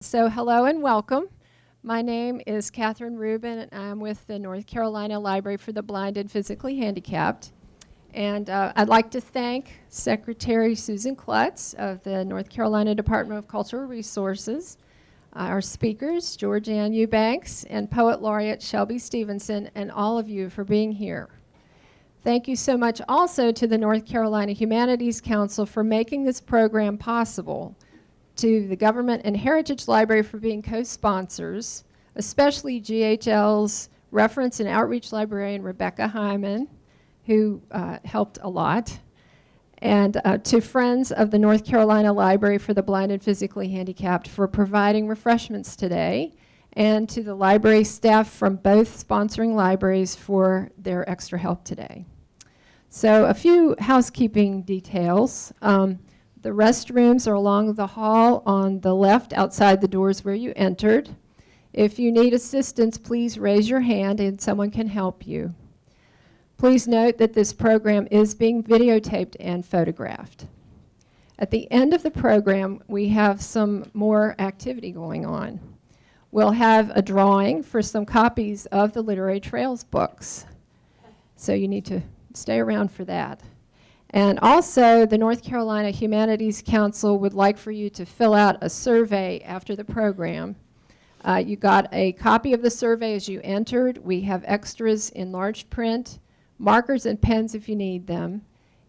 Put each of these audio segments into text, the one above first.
So hello and welcome. My name is Catherine Rubin, and I'm with the North Carolina Library for the Blind and Physically Handicapped. And I'd like to thank Secretary Susan Klutz of the North Carolina Department of Cultural Resources, our speakers, Georgeann Eubanks, and Poet Laureate Shelby Stephenson, and all of you for being here. Thank you so much also to the North Carolina Humanities Council for making this program possible, to the Government and Heritage Library for being co-sponsors, especially GHL's Reference and Outreach Librarian Rebecca Hyman, who helped a lot, and to Friends of the North Carolina Library for the Blind and Physically Handicapped for providing refreshments today, and to the library staff from both sponsoring libraries for their extra help today. So a few housekeeping details. The restrooms are along the hall on the left outside the doors where you entered. If you need assistance, please raise your hand and someone can help you. Please note that this program is being videotaped and photographed. At the end of the program, we have some more activity going on. We'll have a drawing for some copies of the Literary Trails books. So you need to stay around for that. And also, the North Carolina Humanities Council would like for you to fill out a survey after the program. You got a copy of the survey as you entered. We have extras in large print, markers and pens if you need them.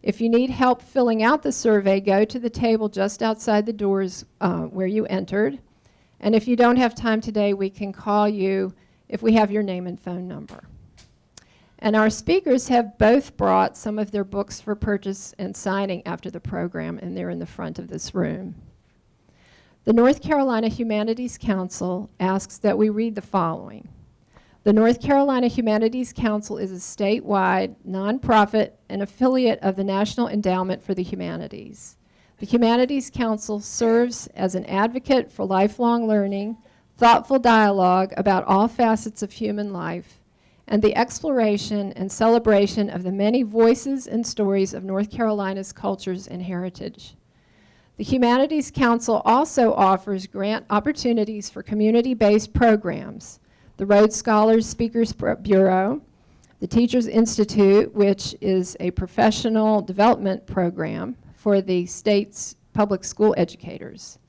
If you need help filling out the survey, go to the table just outside the doors where you entered. And if you don't have time today, we can call you if we have your name and phone number. And our speakers have both brought some of their books for purchase and signing after the program, and they're in the front of this room. The North Carolina Humanities Council asks that we read the following. The North Carolina Humanities Council is a statewide nonprofit and affiliate of the National Endowment for the Humanities. The Humanities Council serves as an advocate for lifelong learning, thoughtful dialogue about all facets of human life, and the exploration and celebration of the many voices and stories of North Carolina's cultures and heritage. The Humanities Council also offers grant opportunities for community-based programs, the Rhodes Scholars Speakers Bureau, the Teachers Institute, which is a professional development program for the state's public school educators,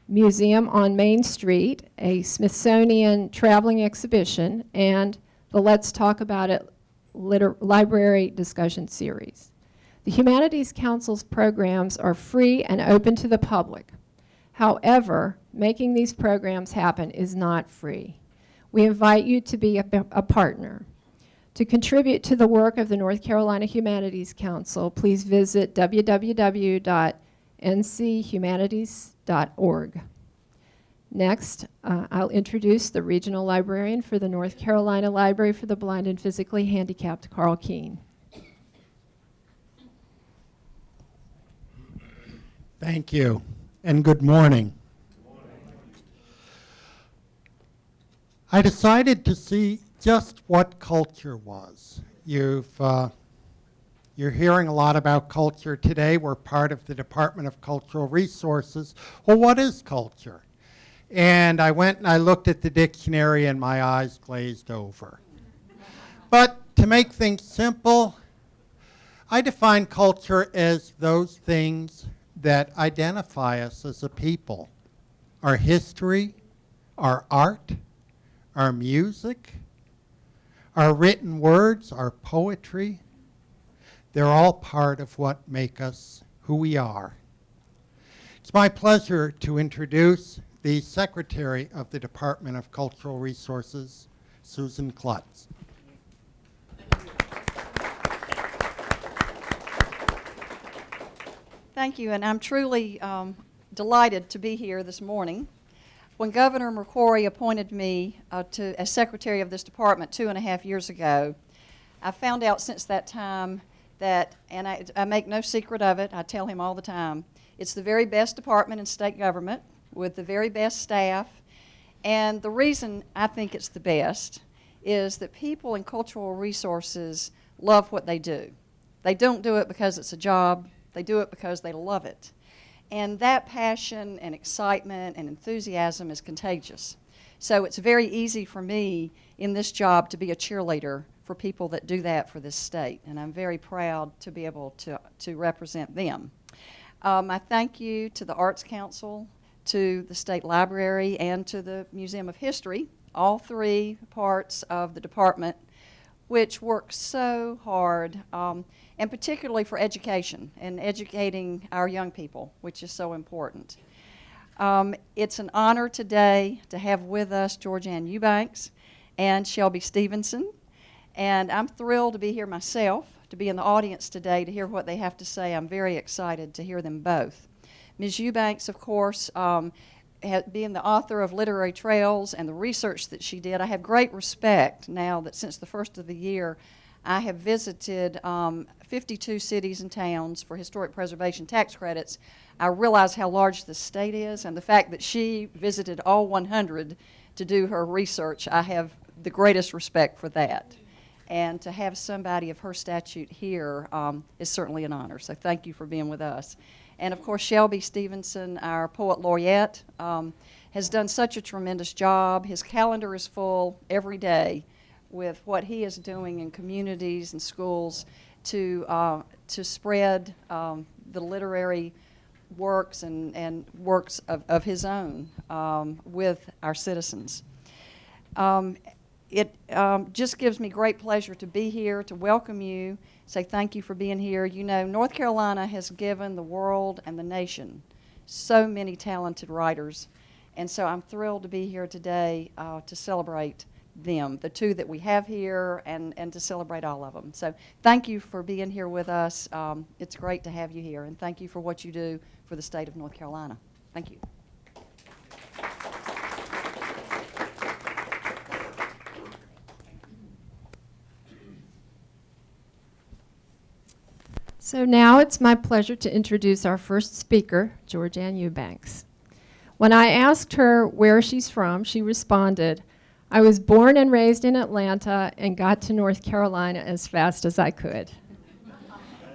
Museum on Main Street, a Smithsonian traveling exhibition, and the Let's Talk About It Library Discussion Series. The Humanities Council's programs are free and open to the public. However, making these programs happen is not free. We invite you to be a partner. To contribute to the work of the North Carolina Humanities Council, please visit www.nchumanities.org. Next, I'll introduce the Regional Librarian for the North Carolina Library for the Blind and Physically Handicapped, Carl Keene. Thank you, and good morning. I decided to see just what culture was. You're hearing a lot about culture today. We're part of the Department of Cultural Resources. Well, what is culture? And I went and I looked at the dictionary and my eyes glazed over. But to make things simple, I define culture as those things that identify us as a people. Our history, our art, our music, our written words, our poetry, they're all part of what make us who we are. It's my pleasure to introduce the Secretary of the Department of Cultural Resources, Susan Klutz. Thank you, and I'm truly delighted to be here this morning. When Governor McCrory appointed me as Secretary of this department 2.5 years ago, I found out since that time that, and I make no secret of it, I tell him all the time, it's the very best department in state government, with the very best staff, and the reason I think it's the best is that people in cultural resources love what they do. They don't do it because it's a job, they do it because they love it. And that passion and excitement and enthusiasm is contagious. So it's very easy for me in this job to be a cheerleader for people that do that for this state, and I'm very proud to be able to represent them. I thank you to the Arts Council, to the State Library, and to the Museum of History, all three parts of the department, which work so hard, and particularly for education and educating our young people, which is so important. It's an honor today to have with us Georgeann Eubanks and Shelby Stephenson, and I'm thrilled to be here myself, to be in the audience today to hear what they have to say. I'm very excited to hear them both. Ms. Eubanks, of course, being the author of Literary Trails and the research that she did, I have great respect now that since the first of the year I have visited 52 cities and towns for historic preservation tax credits. I realize how large the state is, and the fact that she visited all 100 to do her research, I have the greatest respect for that. And to have somebody of her stature here is certainly an honor, so thank you for being with us. And of course, Shelby Stephenson, our poet laureate, has done such a tremendous job. His calendar is full every day with what he is doing in communities and schools to spread the literary works and works of his own with our citizens. It just gives me great pleasure to be here, to welcome you, say thank you for being here. You know, North Carolina has given the world and the nation so many talented writers, and so I'm thrilled to be here today to celebrate them, the two that we have here, and to celebrate all of them. So thank you for being here with us. It's great to have you here, and thank you for what you do for the state of North Carolina. Thank you. So now it's my pleasure to introduce our first speaker, Georgeann Eubanks. When I asked her where she's from, she responded, "I was born and raised in Atlanta and got to North Carolina as fast as I could."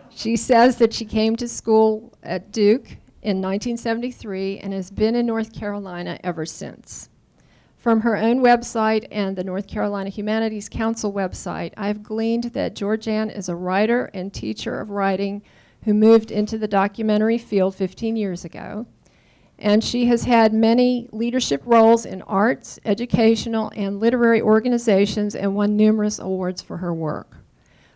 She says that she came to school at Duke in 1973 and has been in North Carolina ever since. From her own website and the North Carolina Humanities Council website, I've gleaned that Georgeann is a writer and teacher of writing who moved into the documentary field 15 years ago. And she has had many leadership roles in arts, educational, and literary organizations and won numerous awards for her work.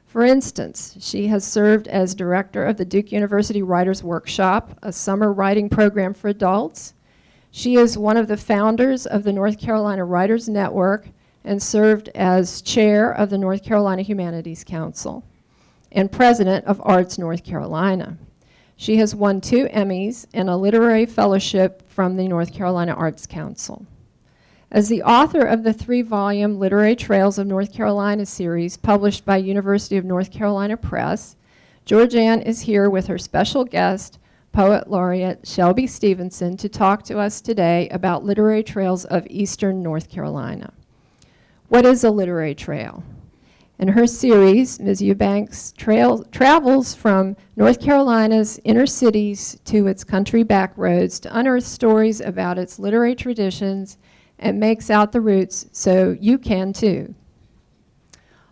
For instance, she has served as director of the Duke University Writers Workshop, a summer writing program for adults. She is one of the founders of the North Carolina Writers Network and served as chair of the North Carolina Humanities Council and president of Arts North Carolina. She has won 2 Emmys and a literary fellowship from the North Carolina Arts Council. As the author of the 3-volume Literary Trails of North Carolina series published by University of North Carolina Press, Georgeann is here with her special guest, Poet Laureate Shelby Stephenson, to talk to us today about literary trails of eastern North Carolina. What is a literary trail? In her series, Ms. Eubanks travels from North Carolina's inner cities to its country back roads to unearth stories about its literary traditions and makes out the roots so you can too.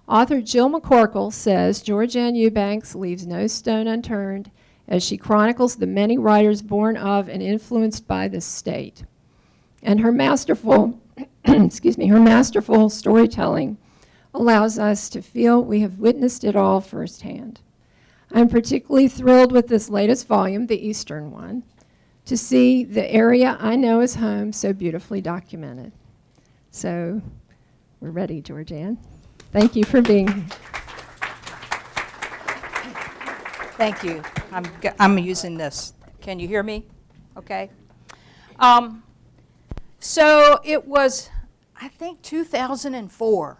Author Jill McCorkle says Georgeann Eubanks leaves no stone unturned as she chronicles the many writers born of and influenced by this state. And her masterful, her masterful storytelling allows us to feel we have witnessed it all firsthand. I'm particularly thrilled with this latest volume, the Eastern one, to see the area I know as home so beautifully documented. So we're ready, Georgeann. Thank you for being here. Thank you. I'm using this. Can you hear me? Okay. So it was, I think, 2004.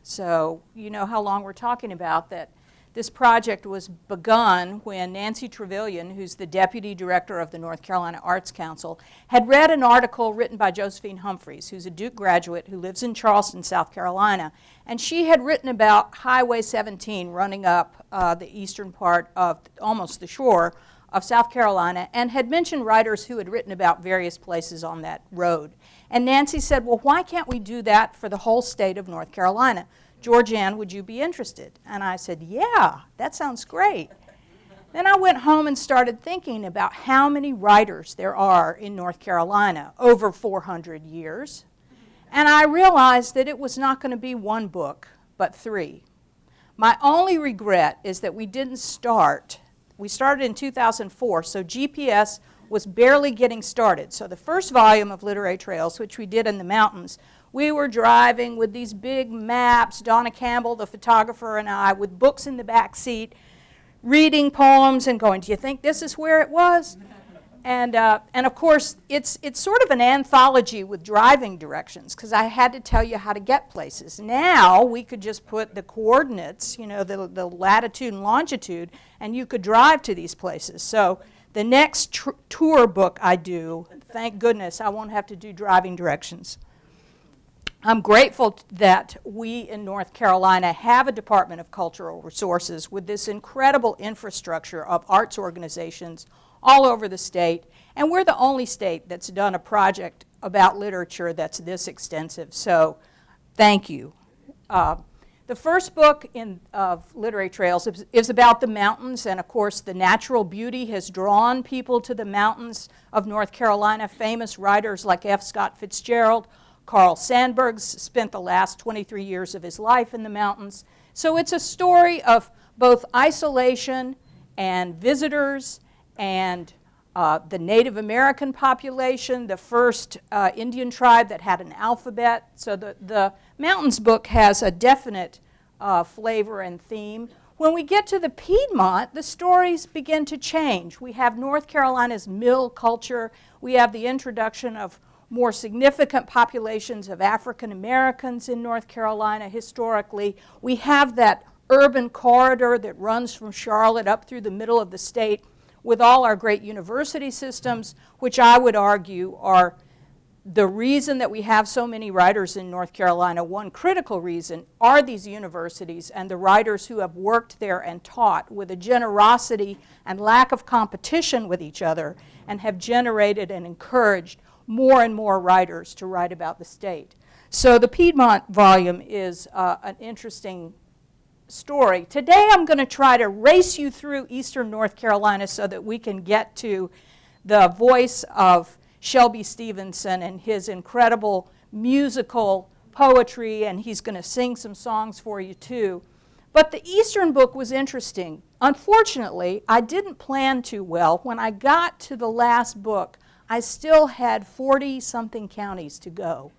So you know how long we're talking about that. This project was begun when Nancy Travillian, who's the deputy director of the North Carolina Arts Council, had read an article written by Josephine Humphreys, who's a Duke graduate who lives in Charleston, South Carolina. And she had written about Highway 17 running up the eastern part of almost the shore of South Carolina and had mentioned writers who had written about various places on that road. And Nancy said, well, why can't we do that for the whole state of North Carolina? Georgeann, would you be interested? And I said, yeah, that sounds great. Then I went home and started thinking about how many writers there are in North Carolina, over 400 years. And I realized that it was not going to be one book, but 3. My only regret is that we didn't start. We started in 2004, so GPS was barely getting started. So the first volume of Literary Trails, which we did in the mountains, we were driving with these big maps, Donna Campbell, the photographer, and I, with books in the back seat, reading poems and going, do you think this is where it was? And of course, it's sort of an anthology with driving directions, because I had to tell you how to get places. Now we could just put the coordinates, you know, the latitude and longitude, and you could drive to these places. So the next tour book I do, thank goodness, I won't have to do driving directions. I'm grateful that we in North Carolina have a Department of Cultural Resources with this incredible infrastructure of arts organizations all over the state, and we're the only state that's done a project about literature that's this extensive, so thank you. The first book of Literary Trails is about the mountains, and of course the natural beauty has drawn people to the mountains of North Carolina. Famous writers like F. Scott Fitzgerald, Carl Sandburg spent the last 23 years of his life in the mountains. So it's a story of both isolation and visitors and the Native American population, the first Indian tribe that had an alphabet. So the Mountains book has a definite flavor and theme. When we get to the Piedmont, the stories begin to change. We have North Carolina's mill culture. We have the introduction of more significant populations of African Americans in North Carolina historically. We have that urban corridor that runs from Charlotte up through the middle of the state with all our great university systems, which I would argue are the reason that we have so many writers in North Carolina. One critical reason are these universities and the writers who have worked there and taught with a generosity and lack of competition with each other, and have generated and encouraged more and more writers to write about the state. So the Piedmont volume is an interesting story. Today I'm going to try to race you through eastern North Carolina so that we can get to the voice of Shelby Stephenson and his incredible musical poetry, and he's going to sing some songs for you too. But the Eastern book was interesting. Unfortunately, I didn't plan too well. When I got to the last book, I still had 40-something counties to go.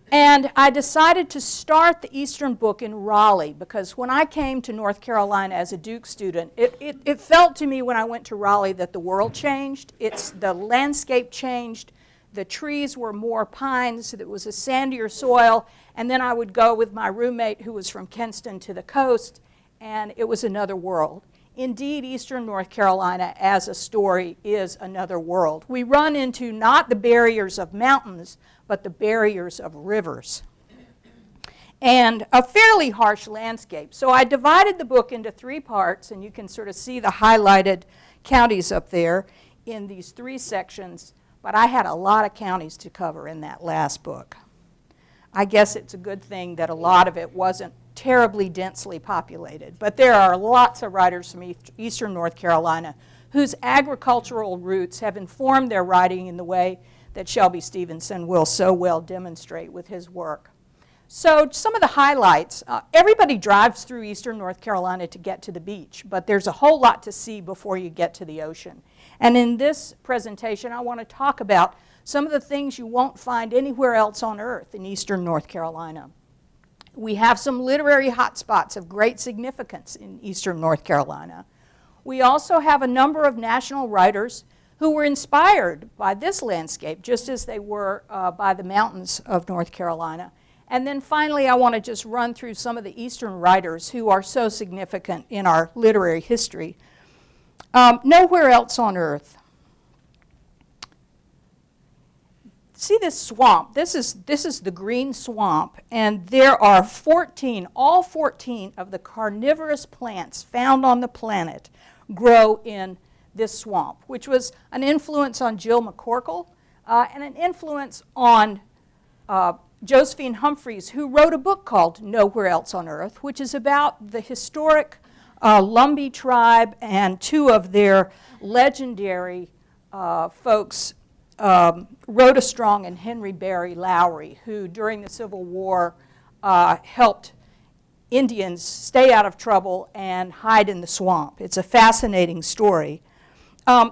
And I decided to start the Eastern book in Raleigh, because when I came to North Carolina as a Duke student, it felt to me when I went to Raleigh that the world changed. The landscape changed. The trees were more pines. It was a sandier soil. And then I would go with my roommate who was from Kinston to the coast, and it was another world. Indeed, eastern North Carolina as a story is another world. We run into not the barriers of mountains, but the barriers of rivers. And a fairly harsh landscape. So I divided the book into 3 parts, and you can sort of see the highlighted counties up there in these 3 sections, but I had a lot of counties to cover in that last book. I guess it's a good thing that a lot of it wasn't terribly densely populated, but there are lots of writers from eastern North Carolina whose agricultural roots have informed their writing in the way that Shelby Stephenson will so well demonstrate with his work. So some of the highlights, everybody drives through eastern North Carolina to get to the beach, but there's a whole lot to see before you get to the ocean. And in this presentation, I want to talk about some of the things you won't find anywhere else on earth in eastern North Carolina. We have some literary hotspots of great significance in eastern North Carolina. We also have a number of national writers who were inspired by this landscape, just as they were by the mountains of North Carolina. And then finally, I want to just run through some of the eastern writers who are so significant in our literary history. Nowhere else on earth. See this swamp? This is the green swamp, and there are all 14 of the carnivorous plants found on the planet grow in this swamp, which was an influence on Jill McCorkle and an influence on Josephine Humphreys, who wrote a book called Nowhere Else on Earth, which is about the historic Lumbee tribe and two of their legendary folks, Rhoda Strong and Henry Barry Lowry, who during the Civil War helped Indians stay out of trouble and hide in the swamp. It's a fascinating story.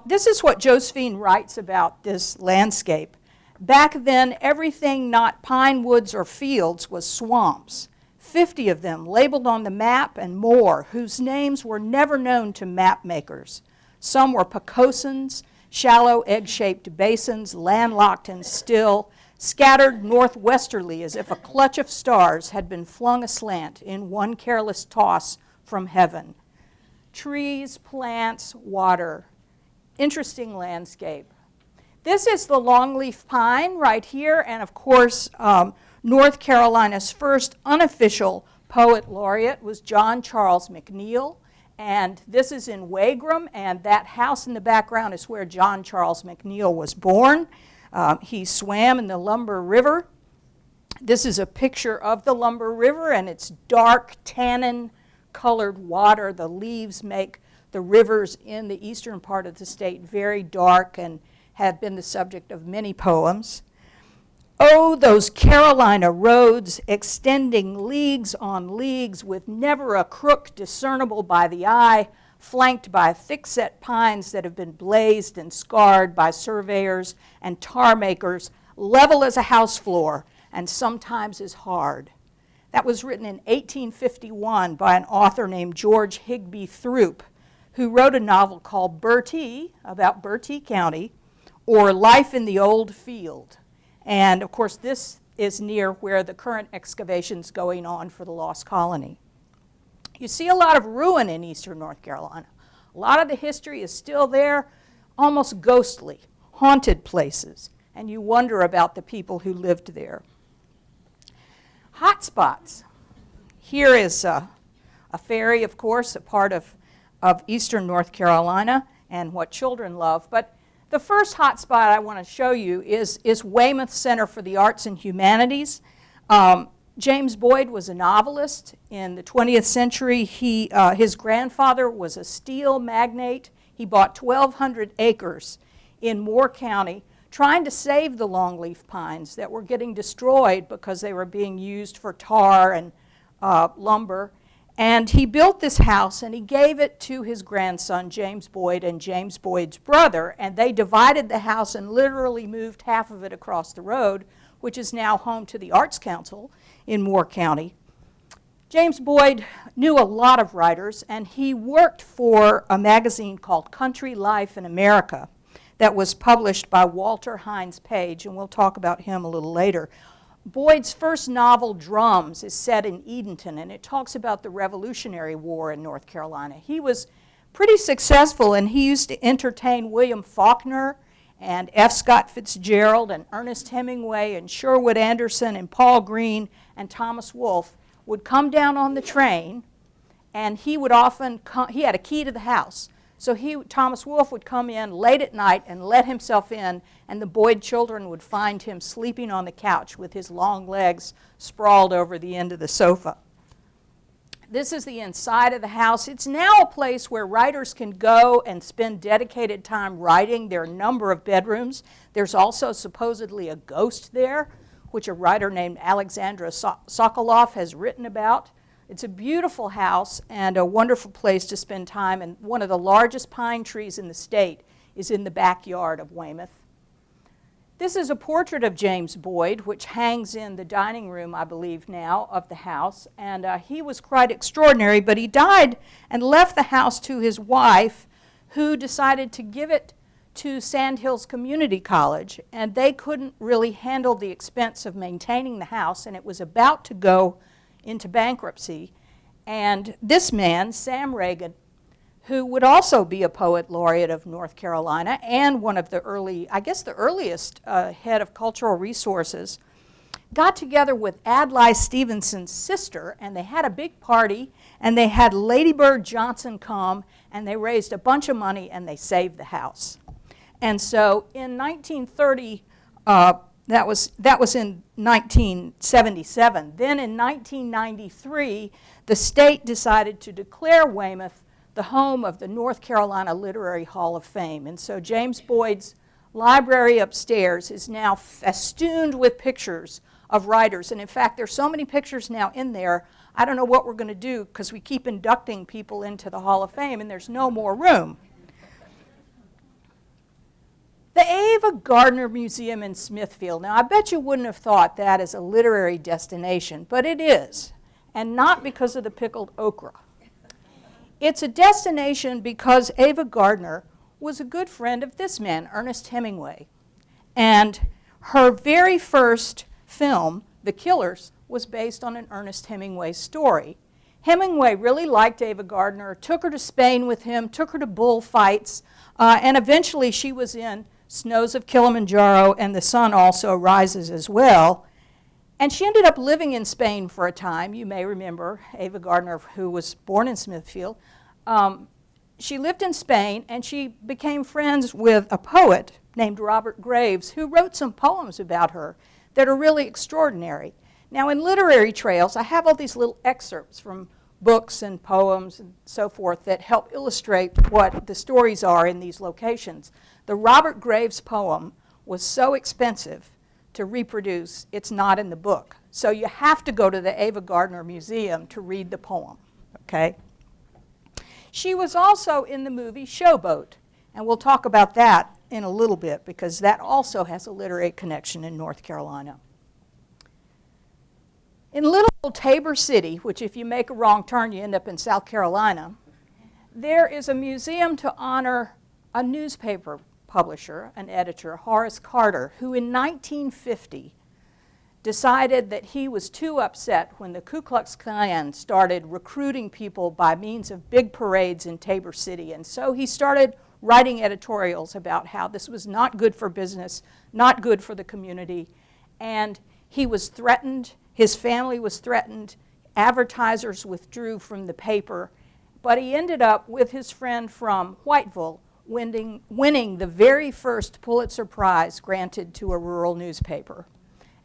This is what Josephine writes about this landscape. Back then, everything not pine woods or fields was swamps. 50 of them labeled on the map and more, whose names were never known to map makers. Some were pocosons, shallow egg-shaped basins, landlocked and still, scattered northwesterly as if a clutch of stars had been flung aslant in one careless toss from heaven. Trees, plants, water. Interesting landscape. This is the longleaf pine right here, and of course, North Carolina's first unofficial poet laureate was John Charles McNeill, and this is in Wagram, and that house in the background is where John Charles McNeill was born. He swam in the Lumber River. This is a picture of the Lumber River, and it's dark, tannin-colored water. The leaves make the rivers in the eastern part of the state very dark and have been the subject of many poems. Oh, those Carolina roads extending leagues on leagues with never a crook discernible by the eye, flanked by thick-set pines that have been blazed and scarred by surveyors and tar makers, level as a house floor and sometimes as hard. That was written in 1851 by an author named George Higbee Throop, who wrote a novel called Bertie, about Bertie County, or Life in the Old Field. And of course, this is near where the current excavation's going on for the Lost Colony. You see a lot of ruin in eastern North Carolina. A lot of the history is still there, almost ghostly, haunted places, and you wonder about the people who lived there. Hot spots. Here is a ferry, of course, a part of eastern North Carolina and what children love. But the first hot spot I want to show you is Weymouth Center for the Arts and Humanities. James Boyd was a novelist in the 20th century. His grandfather was a steel magnate. He bought 1,200 acres in Moore County, trying to save the longleaf pines that were getting destroyed because they were being used for tar and lumber. And he built this house, and he gave it to his grandson, James Boyd, and James Boyd's brother, and they divided the house and literally moved half of it across the road, which is now home to the Arts Council in Moore County. James Boyd knew a lot of writers, and he worked for a magazine called Country Life in America that was published by Walter Hines Page, and we'll talk about him a little later. Boyd's first novel, Drums, is set in Edenton, and it talks about the Revolutionary War in North Carolina. He was pretty successful, and he used to entertain William Faulkner and F. Scott Fitzgerald and Ernest Hemingway and Sherwood Anderson and Paul Green and Thomas Wolfe would come down on the train, and he would often come, he had a key to the house. So Thomas Wolfe would come in late at night and let himself in, and the Boyd children would find him sleeping on the couch with his long legs sprawled over the end of the sofa. This is the inside of the house. It's now a place where writers can go and spend dedicated time writing. There are a number of bedrooms. There's also supposedly a ghost there, which a writer named Alexandra Sokoloff has written about. It's a beautiful house and a wonderful place to spend time, and one of the largest pine trees in the state is in the backyard of Weymouth. This is a portrait of James Boyd, which hangs in the dining room, I believe now, of the house, and he was quite extraordinary, but he died and left the house to his wife, who decided to give it to Sandhills Community College, and they couldn't really handle the expense of maintaining the house, and it was about to go into bankruptcy. And this man, Sam Reagan, who would also be a poet laureate of North Carolina and one of the early, I guess the earliest head of cultural resources, got together with Adlai Stevenson's sister, and they had a big party, And they had Lady Bird Johnson come, and they raised a bunch of money, and they saved the house. And so in 1930, that was in 1977. Then in 1993, the state decided to declare Weymouth the home of the North Carolina Literary Hall of Fame. And so James Boyd's library upstairs is now festooned with pictures of writers. And in fact, there's so many pictures now in there, I don't know what we're going to do because we keep inducting people into the Hall of Fame and there's no more room. The Ava Gardner Museum in Smithfield. Now, I bet you wouldn't have thought that as a literary destination, but it is, and not because of the pickled okra. It's a destination because Ava Gardner was a good friend of this man, Ernest Hemingway. And her very first film, The Killers, was based on an Ernest Hemingway story. Hemingway really liked Ava Gardner, took her to Spain with him, took her to bullfights, and eventually she was in Snows of Kilimanjaro, and The Sun Also Rises as well. And she ended up living in Spain for a time. You may remember Ava Gardner, who was born in Smithfield. She lived in Spain, and she became friends with a poet named Robert Graves, who wrote some poems about her that are really extraordinary. Now, in Literary Trails, I have all these little excerpts from books and poems and so forth that help illustrate what the stories are in these locations. The Robert Graves poem was so expensive to reproduce, it's not in the book. So you have to go to the Ava Gardner Museum to read the poem, okay? She was also in the movie Showboat, and we'll talk about that in a little bit because that also has a literary connection in North Carolina. In little old Tabor City, which if you make a wrong turn you end up in South Carolina, there is a museum to honor a newspaper publisher, an editor, Horace Carter, who in 1950 decided that he was too upset when the Ku Klux Klan started recruiting people by means of big parades in Tabor City. And so he started writing editorials about how this was not good for business, not good for the community. And he was threatened, his family was threatened, advertisers withdrew from the paper. But he ended up with his friend from Whiteville winning the very first Pulitzer Prize granted to a rural newspaper.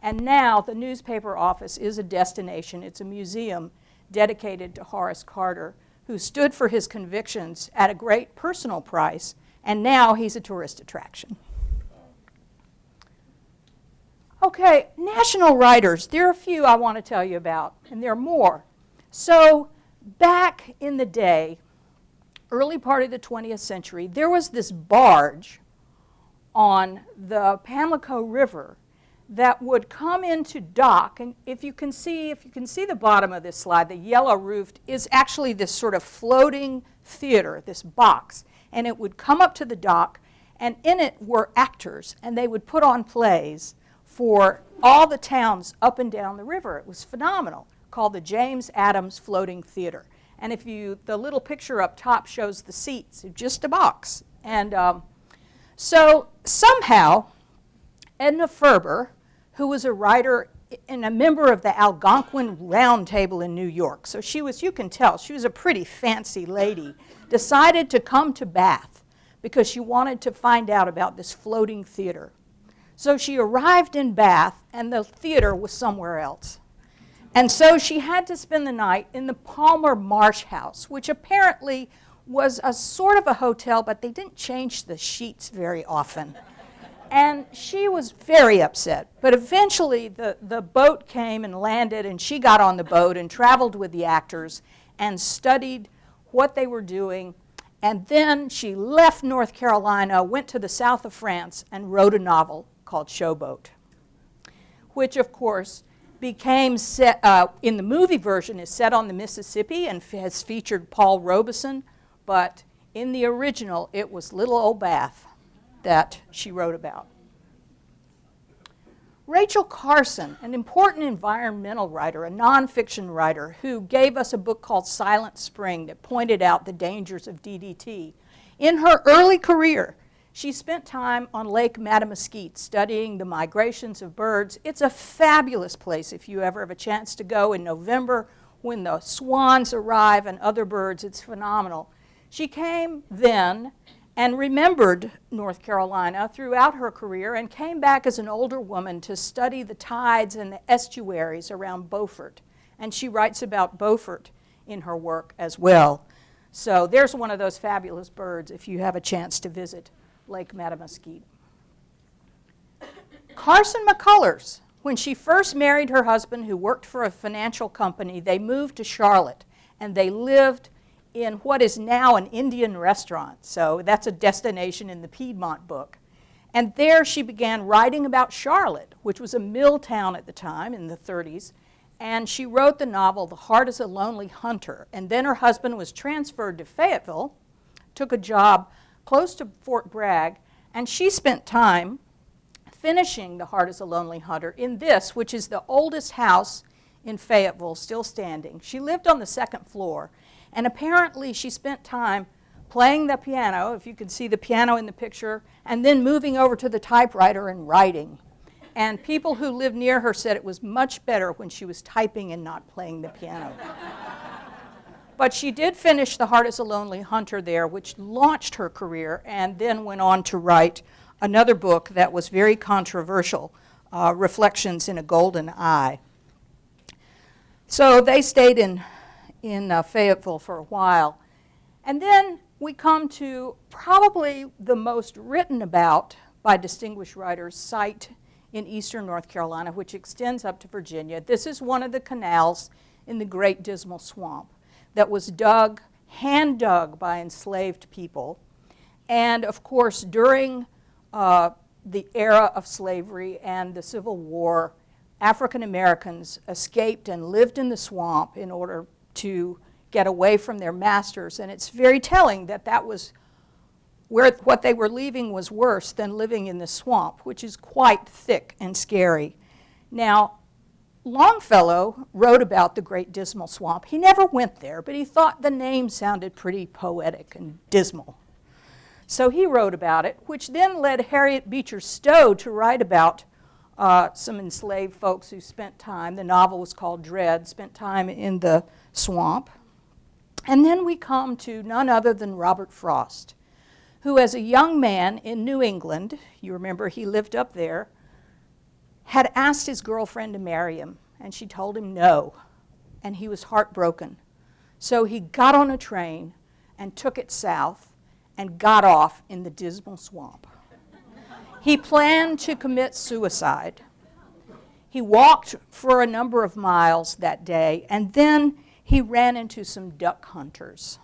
And now the newspaper office is a destination. It's a museum dedicated to Horace Carter, who stood for his convictions at a great personal price, and now he's a tourist attraction. Okay, national writers. There are a few I want to tell you about, and there are more. So back in the day, early part of the 20th century, there was this barge on the Pamlico River that would come into dock, and if you can see the bottom of this slide, the yellow roofed is actually this sort of floating theater, this box, and it would come up to the dock, and in it were actors, and they would put on plays for all the towns up and down the river. It was phenomenal, called the James Adams Floating Theater. And if the little picture up top shows the seats, just a box. And so somehow, Edna Ferber, who was a writer and a member of the Algonquin Round Table in New York, so she was, you can tell, she was a pretty fancy lady, decided to come to Bath because she wanted to find out about this floating theater. So she arrived in Bath, and the theater was somewhere else. And so she had to spend the night in the Palmer Marsh House, which apparently was a sort of a hotel, but they didn't change the sheets very often. And she was very upset. But eventually the boat came and landed, and she got on the boat and traveled with the actors and studied what they were doing. And then she left North Carolina, went to the south of France, and wrote a novel called Showboat, which, of course, became set, in the movie version, is set on the Mississippi and has featured Paul Robeson, but in the original, it was little old Bath that she wrote about. Rachel Carson, an important environmental writer, a nonfiction writer, who gave us a book called Silent Spring that pointed out the dangers of DDT. In her early career, she spent time on Lake Mattamuskeet studying the migrations of birds. It's a fabulous place if you ever have a chance to go in November when the swans arrive and other birds. It's phenomenal. She came then and remembered North Carolina throughout her career and came back as an older woman to study the tides and the estuaries around Beaufort. And she writes about Beaufort in her work as well. So there's one of those fabulous birds if you have a chance to visit Lake Mattamuskeet. Carson McCullers. When she first married her husband, who worked for a financial company, they moved to Charlotte, and they lived in what is now an Indian restaurant. So that's a destination in the Piedmont book. And there she began writing about Charlotte, which was a mill town at the time in the 30s. And she wrote the novel, The Heart is a Lonely Hunter. And then her husband was transferred to Fayetteville, took a job close to Fort Bragg, and she spent time finishing The Heart is a Lonely Hunter in this, which is the oldest house in Fayetteville, still standing. She lived on the second floor, and apparently she spent time playing the piano, if you can see the piano in the picture, and then moving over to the typewriter and writing. And people who lived near her said it was much better when she was typing and not playing the piano. But she did finish The Heart is a Lonely Hunter there, which launched her career, and then went on to write another book that was very controversial, Reflections in a Golden Eye. So they stayed in Fayetteville for a while. And then we come to probably the most written about by distinguished writers site in eastern North Carolina, which extends up to Virginia. This is one of the canals in the Great Dismal Swamp that was dug, hand dug by enslaved people. And of course, during the era of slavery and the Civil War, African Americans escaped and lived in the swamp in order to get away from their masters. And it's very telling that that was where what they were leaving was worse than living in the swamp, which is quite thick and scary. Now, Longfellow wrote about the Great Dismal Swamp. He never went there, but he thought the name sounded pretty poetic and dismal. So he wrote about it, which then led Harriet Beecher Stowe to write about some enslaved folks who spent time, the novel was called Dread, spent time in the swamp. And then we come to none other than Robert Frost, who as a young man in New England, you remember he lived up there, had asked his girlfriend to marry him, and she told him no, and he was heartbroken. So he got on a train and took it south and got off in the Dismal Swamp. He planned to commit suicide. He walked for a number of miles that day, and then he ran into some duck hunters.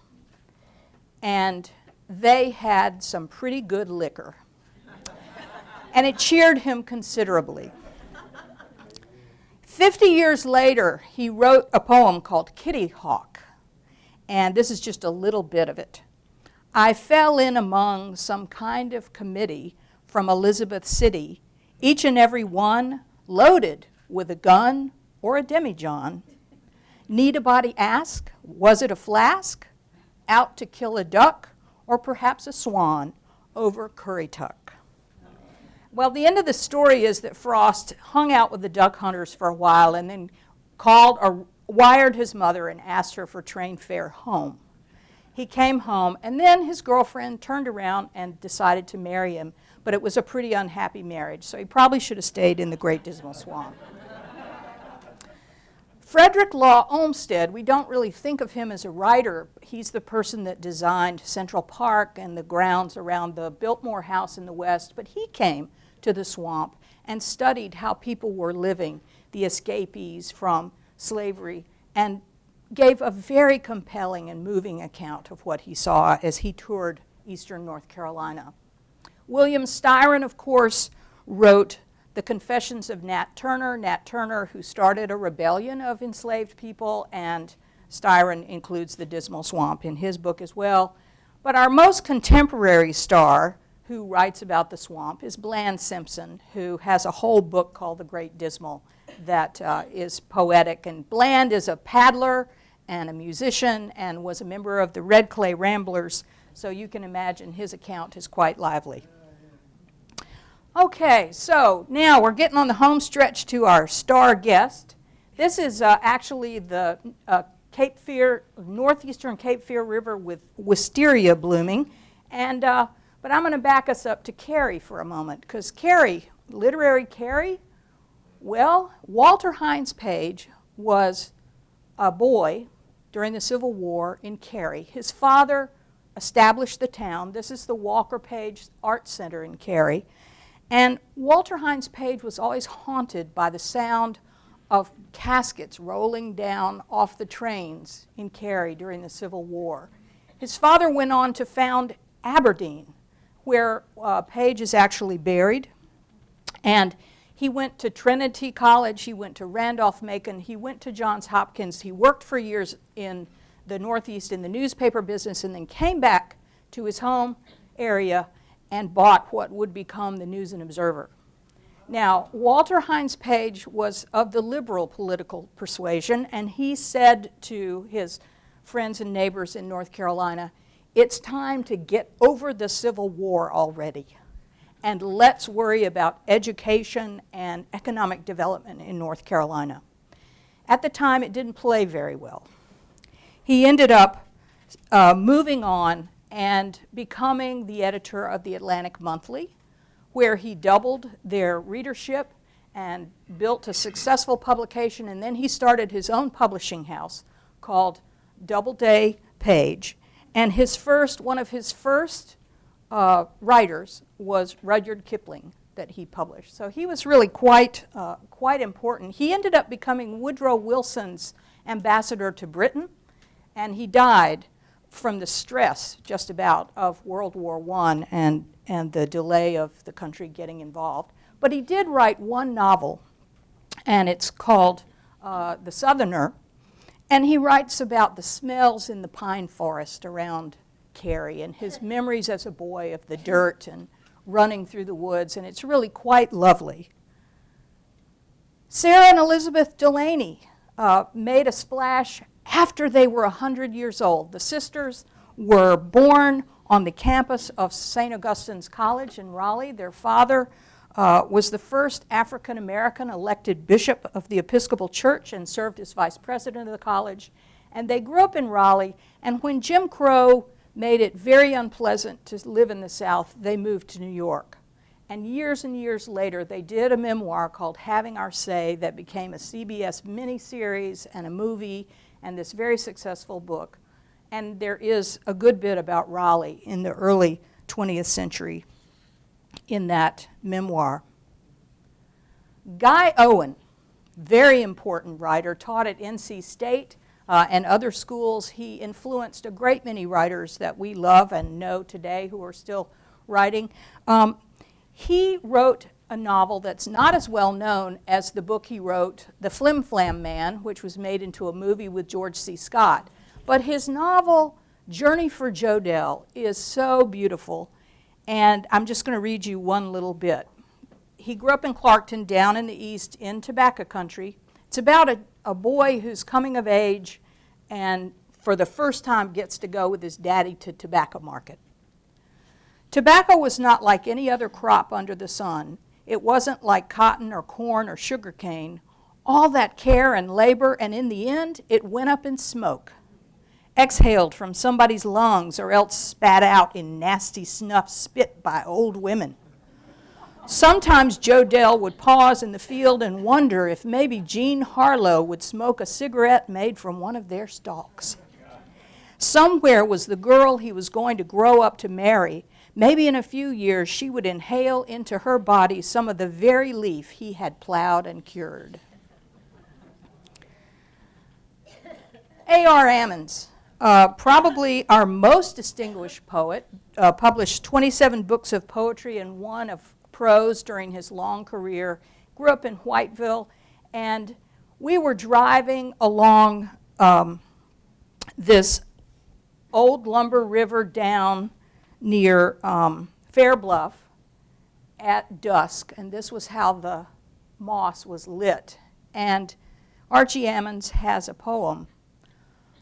And they had some pretty good liquor. And it cheered him considerably. 50 years later, he wrote a poem called Kitty Hawk. And this is just a little bit of it. I fell in among some kind of committee from Elizabeth City, each and every one loaded with a gun or a demijohn. Need a body ask, was it a flask? Out to kill a duck, or perhaps a swan over Currituck. Well, the end of the story is that Frost hung out with the duck hunters for a while and then called or wired his mother and asked her for train fare home. He came home, and then his girlfriend turned around and decided to marry him, but it was a pretty unhappy marriage, so he probably should have stayed in the Great Dismal Swamp. Frederick Law Olmsted, we don't really think of him as a writer. He's the person that designed Central Park and the grounds around the Biltmore House in the West, but he came to the swamp and studied how people were living, the escapees from slavery, and gave a very compelling and moving account of what he saw as he toured eastern North Carolina. William Styron, of course, wrote The Confessions of Nat Turner, who started a rebellion of enslaved people, and Styron includes the Dismal Swamp in his book as well. But our most contemporary star who writes about the swamp is Bland Simpson, who has a whole book called The Great Dismal that is poetic. And Bland is a paddler and a musician and was a member of the Red Clay Ramblers, so you can imagine his account is quite lively. Okay, so now we're getting on the home stretch to our star guest. This is actually the Cape Fear, northeastern Cape Fear River with wisteria blooming. And, but I'm going to back us up to Cary for a moment, because Cary, literary Cary, well, Walter Hines Page was a boy during the Civil War in Cary. His father established the town. This is the Walker Page Art Center in Cary. And Walter Hines Page was always haunted by the sound of caskets rolling down off the trains in Cary during the Civil War. His father went on to found Aberdeen, where Page is actually buried. And he went to Trinity College, he went to Randolph-Macon, he went to Johns Hopkins. He worked for years in the Northeast in the newspaper business, and then came back to his home area and bought what would become the News and Observer. Now, Walter Hines Page was of the liberal political persuasion, and he said to his friends and neighbors in North Carolina, "It's time to get over the Civil War already, and let's worry about education and economic development in North Carolina." At the time, it didn't play very well. He ended up moving on and becoming the editor of the Atlantic Monthly, where he doubled their readership and built a successful publication, and then he started his own publishing house called Doubleday Page. And one of his first writers was Rudyard Kipling that he published. So he was really quite important. He ended up becoming Woodrow Wilson's ambassador to Britain, and he died from the stress, just about, of World War I and the delay of the country getting involved. But he did write one novel, and it's called The Southerner, and he writes about the smells in the pine forest around Cary and his memories as a boy of the dirt and running through the woods, and it's really quite lovely. Sarah and Elizabeth Delaney made a splash after they were 100 years old. The sisters were born on the campus of St. Augustine's College in Raleigh. Their father was the first African-American elected bishop of the Episcopal Church and served as vice president of the college. And they grew up in Raleigh, and when Jim Crow made it very unpleasant to live in the South, they moved to New York. And years later, they did a memoir called Having Our Say that became a CBS miniseries and a movie and this very successful book. And there is a good bit about Raleigh in the early 20th century in that memoir. Guy Owen, very important writer, taught at NC State and other schools. He influenced a great many writers that we love and know today who are still writing. He wrote a novel that's not as well known as the book he wrote, The Flim Flam Man, which was made into a movie with George C. Scott. But his novel, Journey for Jodelle, is so beautiful, and I'm just going to read you one little bit. He grew up in Clarkton, down in the east, in tobacco country. It's about a boy who's coming of age and for the first time gets to go with his daddy to tobacco market. Tobacco was not like any other crop under the sun. It wasn't like cotton or corn or sugar cane. All that care and labor, and in the end, it went up in smoke, exhaled from somebody's lungs or else spat out in nasty snuff spit by old women. Sometimes Jodelle would pause in the field and wonder if maybe Jean Harlow would smoke a cigarette made from one of their stalks. Somewhere was the girl he was going to grow up to marry. Maybe in a few years she would inhale into her body some of the very leaf he had plowed and cured. A.R. Ammons, probably our most distinguished poet, published 27 books of poetry and one of prose during his long career, grew up in Whiteville, and we were driving along this old lumber river down near Fair Bluff at dusk, and this was how the moss was lit. And Archie Ammons has a poem.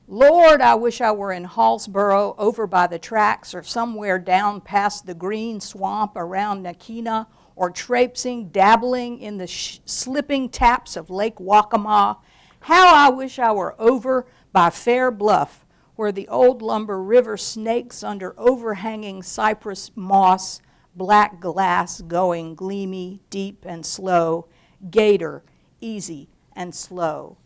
Lord, I wish I were in Hallsboro over by the tracks or somewhere down past the green swamp around Nakina, or traipsing, dabbling in the slipping taps of Lake Waccamaw How I wish I were over by Fair Bluff, where the old lumber river snakes under overhanging cypress moss, black glass going gleamy, deep and slow, gator, easy and slow.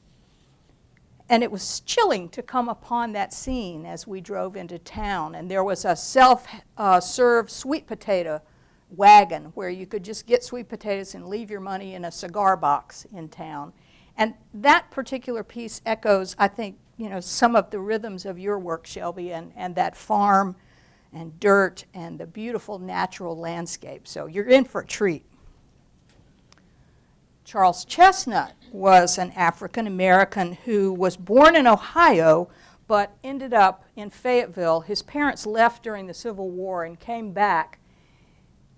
And it was chilling to come upon that scene as we drove into town. And there was a self-serve sweet potato wagon where you could just get sweet potatoes and leave your money in a cigar box in town. And that particular piece echoes, I think, some of the rhythms of your work, Shelby, and that farm and dirt and the beautiful natural landscape. So you're in for a treat. Charles Chestnut was an African American who was born in Ohio but ended up in Fayetteville. His parents left during the Civil War and came back.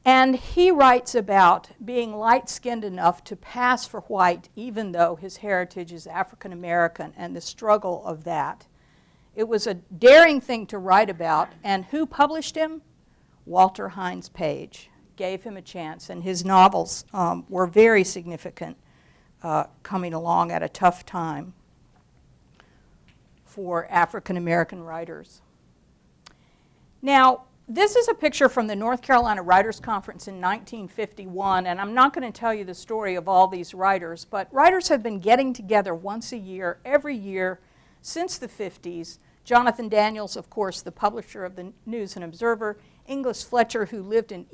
And he writes about being light-skinned enough to pass for white even though his heritage is African American and the struggle of that. It was a daring thing to write about, and who published him? Walter Hines Page gave him a chance, and his novels were very significant coming along at a tough time for African American writers. Now, this is a picture from the North Carolina Writers Conference in 1951, and I'm not going to tell you the story of all these writers, but writers have been getting together once a year, every year, since the 50s. Jonathan Daniels, of course, the publisher of the News and Observer, Inglis Fletcher, who lived in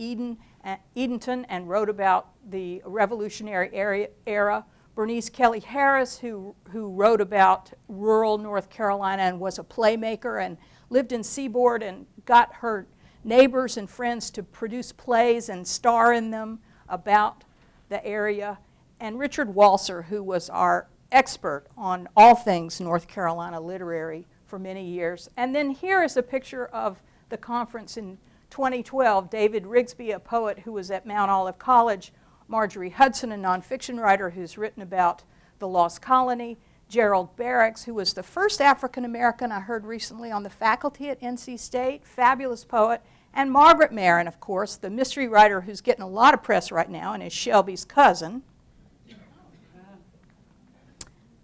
Edenton and wrote about the Revolutionary era, Bernice Kelly Harris, who wrote about rural North Carolina and was a playmaker and lived in Seaboard and got her neighbors and friends to produce plays and star in them about the area, and Richard Walser, who was our expert on all things North Carolina literary for many years. And then here is a picture of the conference in 2012. David Rigsby, a poet who was at Mount Olive College, Marjorie Hudson, a nonfiction writer who's written about the Lost Colony, Gerald Barracks, who was the first African American I heard recently on the faculty at NC State, fabulous poet, and Margaret Marin, of course, the mystery writer who's getting a lot of press right now and is Shelby's cousin.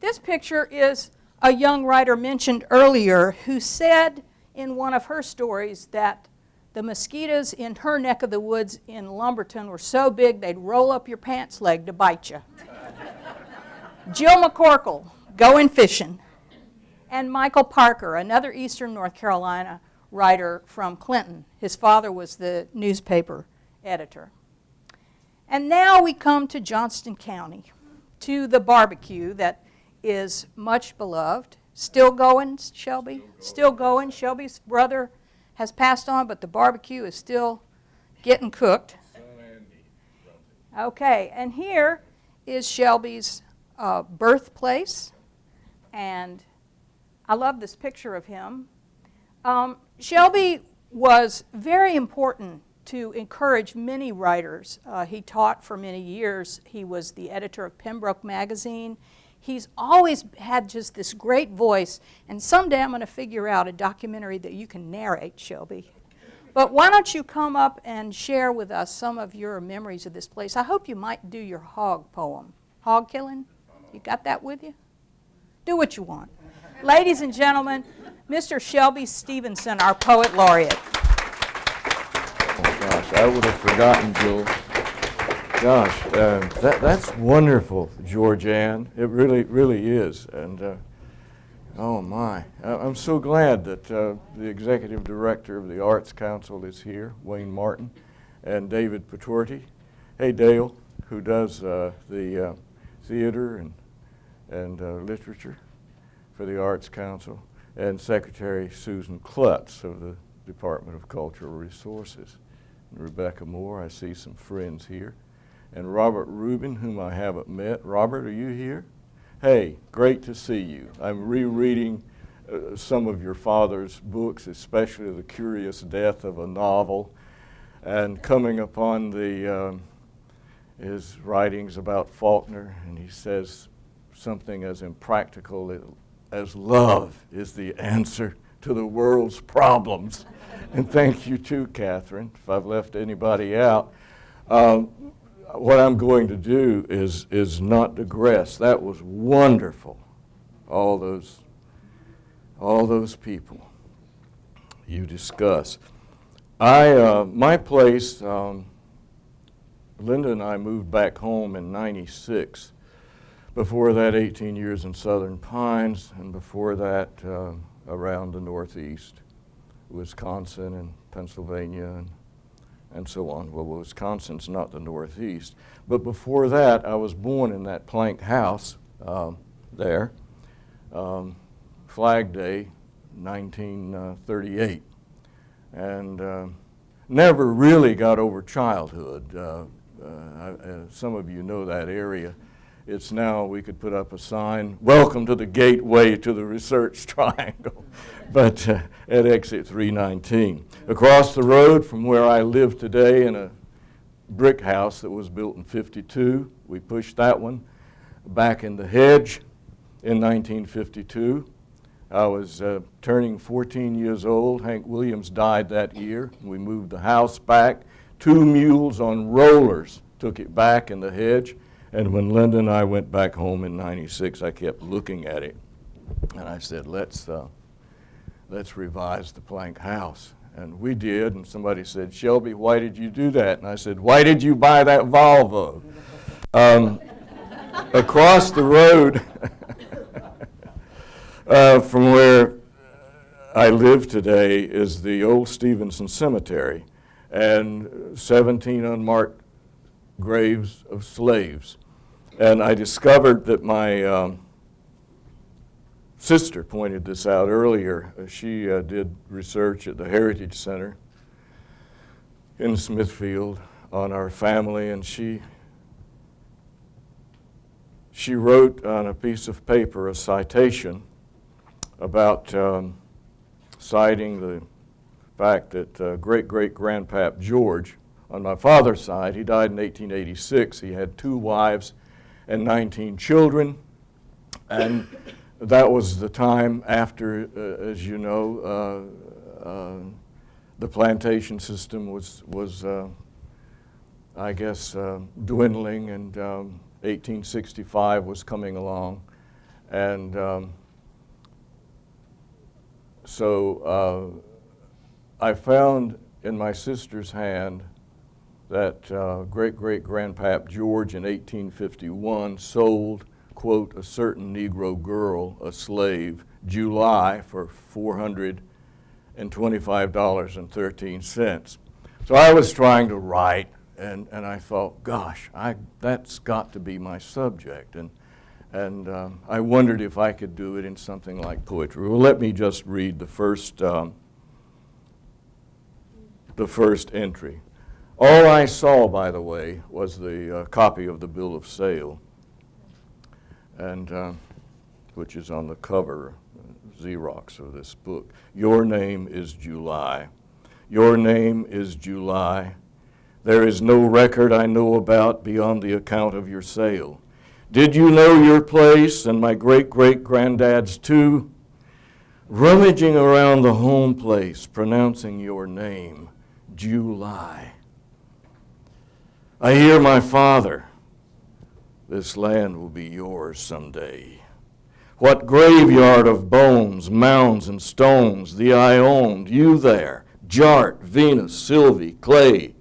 This picture is a young writer mentioned earlier who said in one of her stories that the mosquitoes in her neck of the woods in Lumberton were so big they'd roll up your pants leg to bite you. Jill McCorkle, going fishing. And Michael Parker, another Eastern North Carolina writer from Clinton. His father was the newspaper editor. And now we come to Johnston County, to the barbecue that is much beloved. Still going, Shelby? Still going. Shelby's brother has passed on, but the barbecue is still getting cooked. Okay, and here is Shelby's birthplace, and I love this picture of him. Shelby was very important to encourage many writers. He taught for many years. He was the editor of Pembroke Magazine. He's always had just this great voice, and someday I'm going to figure out a documentary that you can narrate, Shelby. But why don't you come up and share with us some of your memories of this place? I hope you might do your hog poem. Hog killing? You got that with you? Do what you want. Ladies and gentlemen, Mr. Shelby Stephenson, our poet laureate. Oh gosh, I would have forgotten, Jill. Gosh, that's wonderful, Georgann. It really is. And oh my, I'm so glad that the executive director of the Arts Council is here, Wayne Martin, and David Patorti. Hey, Dale, who does the theater and literature for the Arts Council, and Secretary Susan Klutz of the Department of Cultural Resources. And Rebecca Moore, I see some friends here. And Robert Rubin, whom I haven't met. Robert, are you here? Hey, great to see you. I'm rereading some of your father's books, especially The Curious Death of a Novel, and coming upon his writings about Faulkner, and he says something as impractical as love is the answer to the world's problems. And thank you too, Catherine, if I've left anybody out. What I'm going to do is not digress. That was wonderful. all those people you discuss. My place, Linda and I moved back home in '96. Before that, 18 years in Southern Pines, and before that, around the Northeast, Wisconsin and Pennsylvania and so on. Well, Wisconsin's not the Northeast. But before that, I was born in that plank house there, Flag Day, 1938. And never really got over childhood. Some of you know that area. It's now, we could put up a sign, "Welcome to the gateway to the Research Triangle," but at exit 319. Across the road from where I live today in a brick house that was built in '52, we pushed that one back in the hedge in 1952. I was turning 14 years old. Hank Williams died that year. We moved the house back. 2 mules on rollers took it back in the hedge. And when Linda and I went back home in '96, I kept looking at it, and I said, let's revise the plank house. And we did, and somebody said, "Shelby, why did you do that?" And I said, "Why did you buy that Volvo?" Across the road from where I live today is the old Stephenson Cemetery, and 17 unmarked graves of slaves. And I discovered that my sister pointed this out earlier. She did research at the Heritage Center in Smithfield on our family, and she wrote on a piece of paper a citation about citing the fact that great-great-grandpap George, on my father's side, he died in 1886. He had 2 wives and 19 children, and that was the time after, as you know, the plantation system was I guess, dwindling, and 1865 was coming along, and so I found in my sister's hand that great-great-grandpap George in 1851 sold, quote, a certain Negro girl, a slave, July, for $425.13. So I was trying to write, and I thought, gosh, that's got to be my subject. And I wondered if I could do it in something like poetry. Well, let me just read the first entry. All I saw, by the way, was the copy of the bill of sale, and which is on the cover, Xerox of this book. Your name is July. Your name is July. There is no record I know about beyond the account of your sale. Did you know your place and my great-great-granddad's too? Rummaging around the home place, pronouncing your name, July. I hear my father. This land will be yours someday. What graveyard of bones, mounds, and stones the I owned, you there, Jart, Venus, Sylvie, Clay.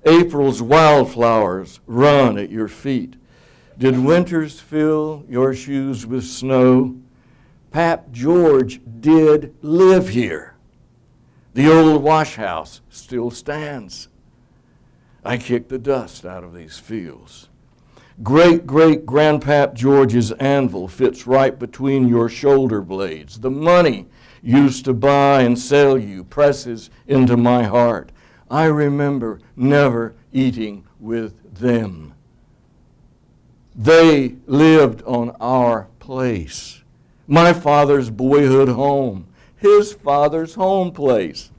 April's wildflowers run at your feet. Did winters fill your shoes with snow? Pap George did live here. The old wash house still stands. I kicked the dust out of these fields. Great-great-grandpap George's anvil fits right between your shoulder blades. The money used to buy and sell you presses into my heart. I remember never eating with them. They lived on our place. My father's boyhood home, his father's home place.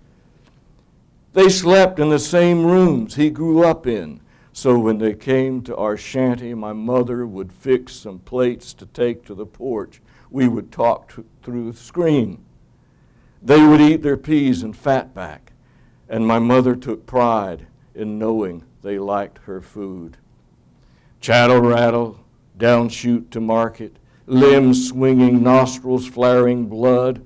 They slept in the same rooms he grew up in. So when they came to our shanty, my mother would fix some plates to take to the porch. We would talk through the screen. They would eat their peas and fatback, and my mother took pride in knowing they liked her food. Chattel rattle, down chute to market, limbs swinging, nostrils flaring blood.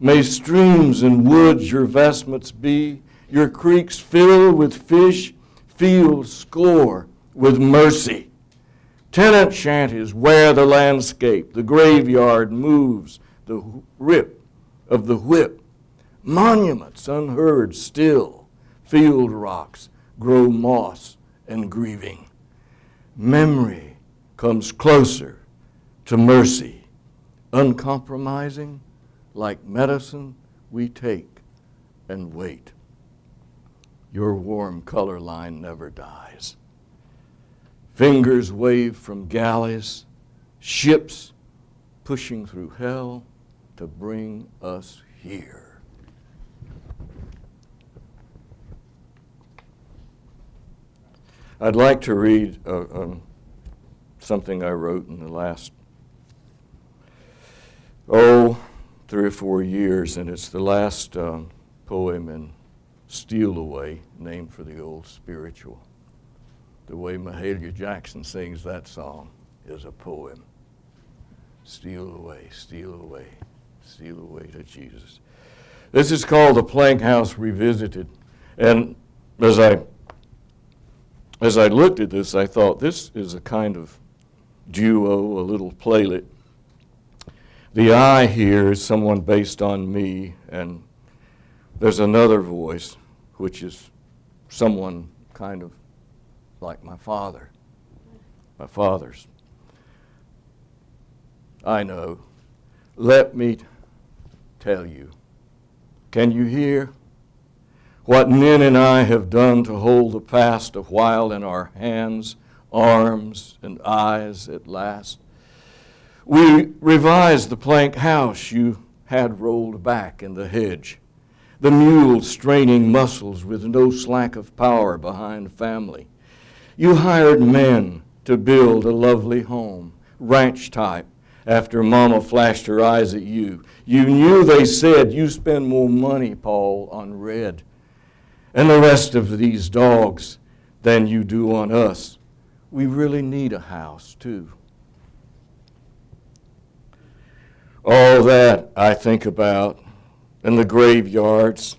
May streams and woods your vestments be, your creeks fill with fish, fields score with mercy. Tenant shanties wear the landscape, the graveyard moves the rip of the whip. Monuments unheard still, field rocks grow moss and grieving. Memory comes closer to mercy, uncompromising, like medicine we take and wait. Your warm color line never dies. Fingers wave from galleys, ships pushing through hell to bring us here. I'd like to read something I wrote in the last, 3 or 4 years, and it's the last poem in Steal Away, named for the old spiritual. The way Mahalia Jackson sings that song is a poem. Steal away, steal away, steal away to Jesus. This is called The Plank House Revisited. And as I looked at this, I thought this is a kind of duo, a little playlet. The I here is someone based on me, and there's another voice, which is someone kind of like my father, my father's. I know. Let me tell you. Can you hear what Nin and I have done to hold the past a while in our hands, arms, and eyes at last? We revised the plank house you had rolled back in the hedge, the mule straining muscles with no slack of power behind family. You hired men to build a lovely home, ranch type, after Mama flashed her eyes at you. You knew they said you spend more money, Paul, on Red and the rest of these dogs than you do on us. We really need a house, too. All that I think about, and the graveyards,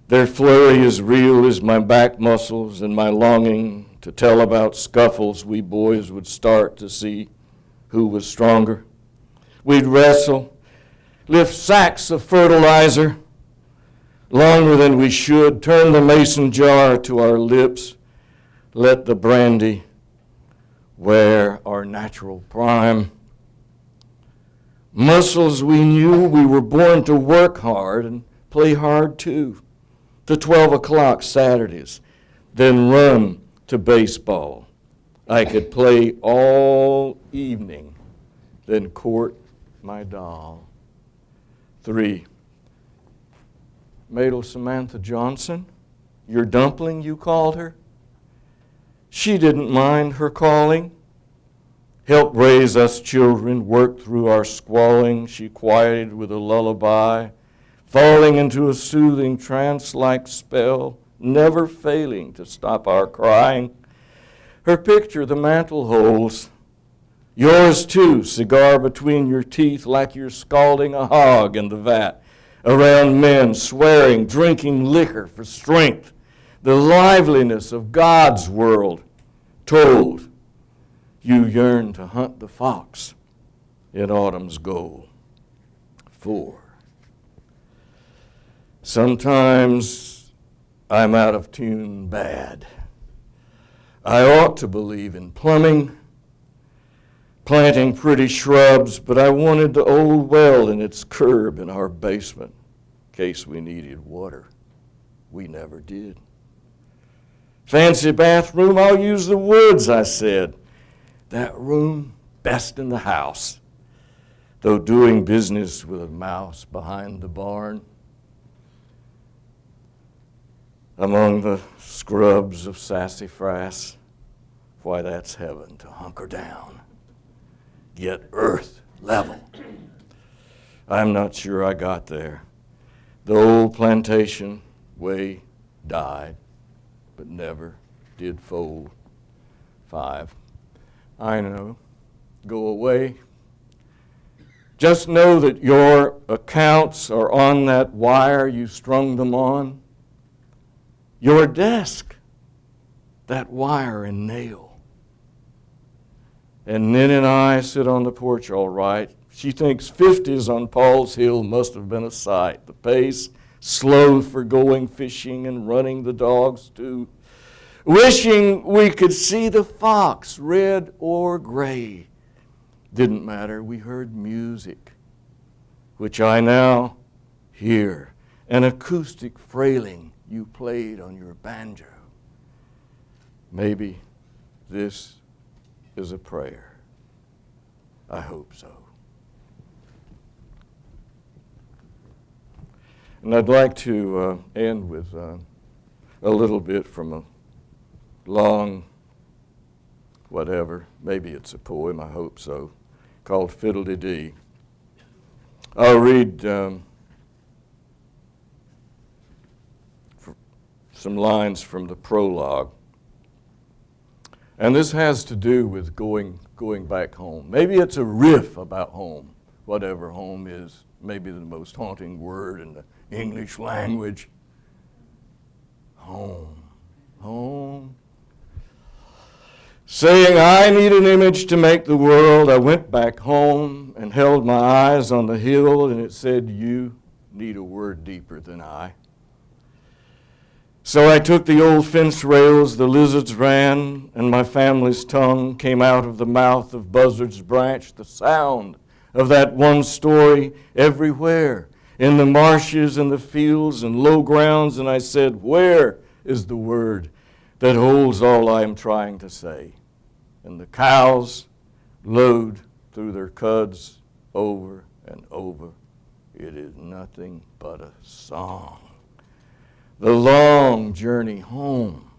their flurry as real as my back muscles and my longing to tell about scuffles we boys would start to see who was stronger. We'd wrestle, lift sacks of fertilizer longer than we should, turn the mason jar to our lips, let the brandy wear our natural prime. Muscles we knew we were born to work hard and play hard too, to 12 o'clock Saturdays, then run to baseball. I could play all evening, then court my doll. 3. Madel Samantha Johnson, your dumpling you called her? She didn't mind her calling. Helped raise us children, worked through our squalling. She quieted with a lullaby, falling into a soothing trance-like spell, never failing to stop our crying. Her picture, the mantle holds. Yours too, cigar between your teeth like you're scalding a hog in the vat. Around men swearing, drinking liquor for strength. The liveliness of God's world told. You yearn to hunt the fox in autumn's goal. 4. Sometimes I'm out of tune bad. I ought to believe in plumbing, planting pretty shrubs, but I wanted the old well in its curb in our basement in case we needed water. We never did. Fancy bathroom, I'll use the woods, I said. That room, best in the house, though doing business with a mouse behind the barn. Among the scrubs of sassafras, why that's heaven to hunker down, get earth level. I'm not sure I got there. The old plantation way died, but never did fold. 5. I know. Go away, Just know that your accounts are on that wire you strung them on. Your desk, that wire and nail. And Nin and I sit on the porch all right. She thinks 50s on Paul's Hill must have been a sight. The pace, slow for going fishing and running the dogs too. Wishing we could see the fox, red or gray. Didn't matter, we heard music, which I now hear, an acoustic frailing you played on your banjo. Maybe this is a prayer. I hope so. And I'd like to end with a little bit from a long, whatever, maybe it's a poem, I hope so, called Fiddle-de-Dee. I'll read some lines from the prologue. And this has to do with going back home. Maybe it's a riff about home, whatever home is, maybe the most haunting word in the English language. Home, home. Saying, I need an image to make the world, I went back home and held my eyes on the hill, and it said, you need a word deeper than I. So I took the old fence rails, the lizards ran, and my family's tongue came out of the mouth of Buzzard's Branch, the sound of that one story everywhere, in the marshes and the fields and low grounds, and I said, where is the word that holds all I'm trying to say? And the cows lowed through their cuds over and over. It is nothing but a song. The long journey home.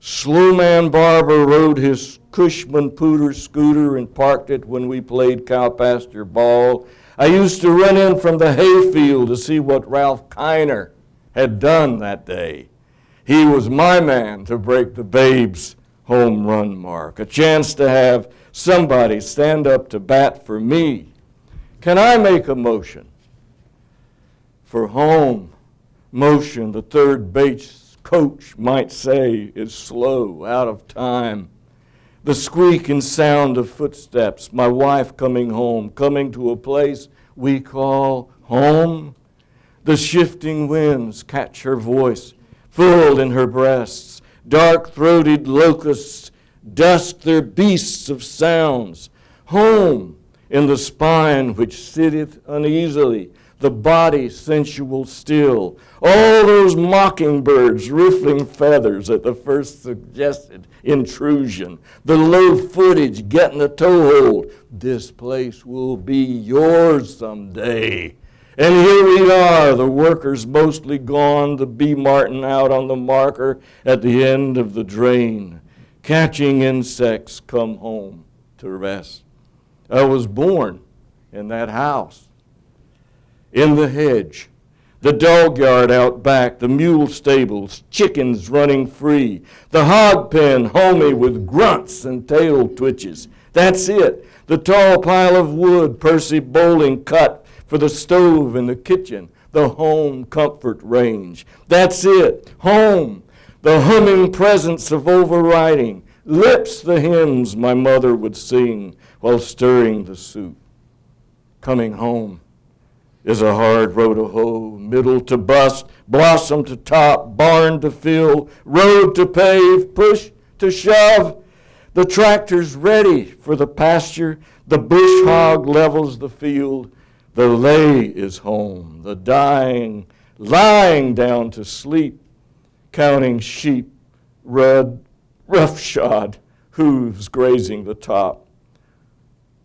Slowman Barber rode his Cushman Pooter scooter and parked it when we played cow pasture ball. I used to run in from the hayfield to see what Ralph Kiner had done that day. He was my man to break the Babe's home run mark, a chance to have somebody stand up to bat for me. Can I make a motion for home? Motion, the third base coach might say, is slow, out of time. The squeak and sound of footsteps, my wife coming home, coming to a place we call home. The shifting winds catch her voice, full in her breasts. Dark-throated locusts dusk their beasts of sounds. Home in the spine which sitteth uneasily, the body sensual still. All those mockingbirds riffling feathers at the first suggested intrusion. The low footage getting a toehold. This place will be yours someday. And here we are, the workers mostly gone, the bee martin out on the marker at the end of the drain, catching insects come home to rest. I was born in that house, in the hedge, the dog yard out back, the mule stables, chickens running free, the hog pen homey with grunts and tail twitches. That's it, the tall pile of wood Percy Bowling cut for the stove in the kitchen, the home comfort range. That's it, home, the humming presence of overriding, lips the hymns my mother would sing while stirring the soup. Coming home is a hard row to hoe, middle to bust, blossom to top, barn to fill, road to pave, push to shove. The tractor's ready for the pasture, the bush hog levels the field. The lay is home, the dying lying down to sleep, counting sheep, roughshod hooves grazing the top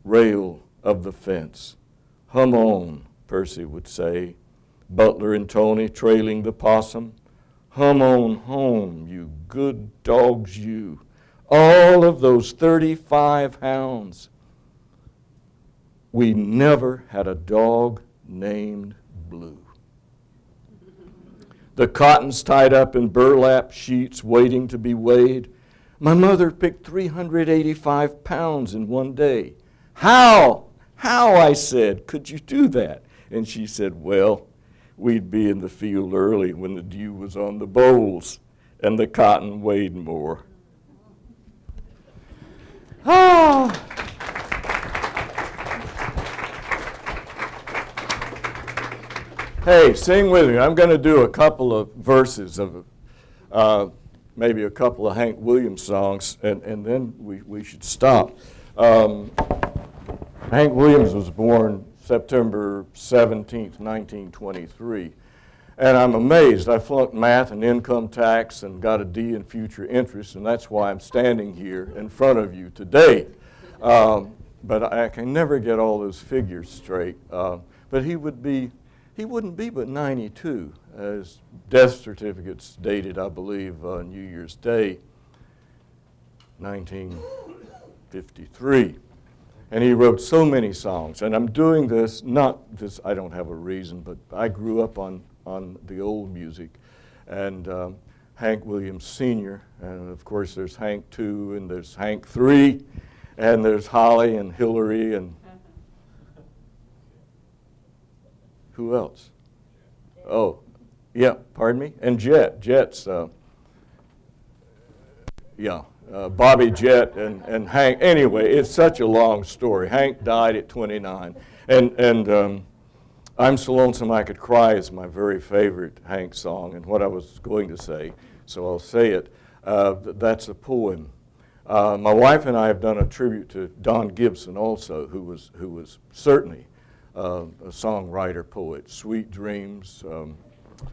rail of the fence. Hum on, Percy would say, Butler and Tony trailing the possum. Hum on home, you good dogs, you. All of those 35 hounds. We never had a dog named Blue. The cotton's tied up in burlap sheets waiting to be weighed. My mother picked 385 pounds in one day. How How, I said, could you do that? And she said, well, we'd be in the field early when the dew was on the bolls and the cotton weighed more. Oh. Hey, sing with me. I'm going to do a couple of verses of maybe a couple of Hank Williams songs, and then we should stop. Hank Williams was born September 17th, 1923. And I'm amazed. I flunked math and income tax and got a D in future interest, and that's why I'm standing here in front of you today. But I can never get all those figures straight. But he wouldn't be but 92. His death certificate's dated, I believe, New Year's Day, 1953. And he wrote so many songs. And I'm doing this, not this, I don't have a reason, but I grew up on the old music. And Hank Williams Sr., and of course there's Hank II, and there's Hank III, and there's Holly and Hillary, and who else? Oh, yeah, pardon me? And Jet's, Bobby Jett and Hank. Anyway, it's such a long story. Hank died at 29. And I'm So Lonesome I Could Cry is my very favorite Hank song, and what I was going to say, so I'll say it. That's a poem. My wife and I have done a tribute to Don Gibson also, who was certainly a songwriter, poet. Sweet Dreams, Oh